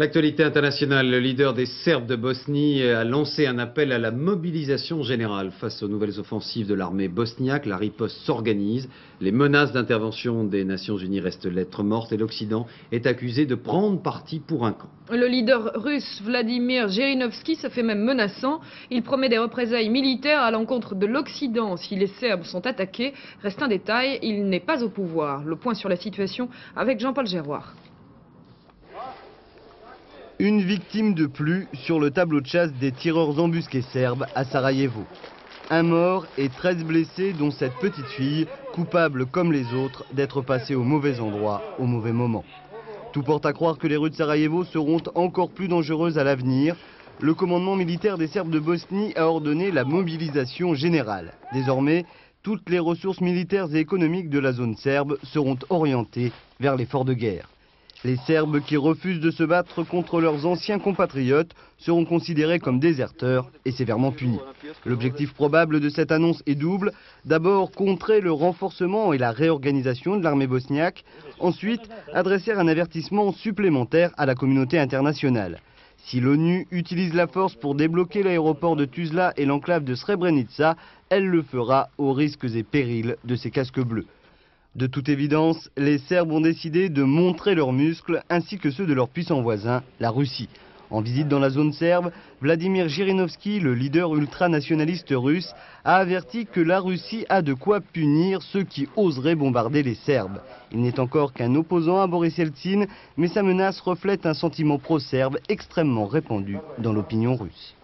L'actualité internationale, le leader des Serbes de Bosnie a lancé un appel à la mobilisation générale face aux nouvelles offensives de l'armée bosniaque. La riposte s'organise. Les menaces d'intervention des Nations Unies restent lettre morte et l'Occident est accusé de prendre parti pour un camp. Le leader russe Vladimir Zhirinovski se fait même menaçant. Il promet des représailles militaires à l'encontre de l'Occident si les Serbes sont attaqués. Reste un détail, il n'est pas au pouvoir. Le point sur la situation avec Jean-Paul Géroir. Une victime de plus sur le tableau de chasse des tireurs embusqués serbes à Sarajevo. Un mort et 13 blessés, dont cette petite fille, coupable comme les autres d'être passée au mauvais endroit, au mauvais moment. Tout porte à croire que les rues de Sarajevo seront encore plus dangereuses à l'avenir. Le commandement militaire des Serbes de Bosnie a ordonné la mobilisation générale. Désormais, toutes les ressources militaires et économiques de la zone serbe seront orientées vers l'effort de guerre. Les Serbes qui refusent de se battre contre leurs anciens compatriotes seront considérés comme déserteurs et sévèrement punis. L'objectif probable de cette annonce est double. D'abord, contrer le renforcement et la réorganisation de l'armée bosniaque. Ensuite, adresser un avertissement supplémentaire à la communauté internationale. Si l'ONU utilise la force pour débloquer l'aéroport de Tuzla et l'enclave de Srebrenica, elle le fera aux risques et périls de ses casques bleus. De toute évidence, les Serbes ont décidé de montrer leurs muscles ainsi que ceux de leur puissant voisin, la Russie. En visite dans la zone serbe, Vladimir Zhirinovski, le leader ultranationaliste russe, a averti que la Russie a de quoi punir ceux qui oseraient bombarder les Serbes. Il n'est encore qu'un opposant à Boris Yeltsin, mais sa menace reflète un sentiment pro-serbe extrêmement répandu dans l'opinion russe.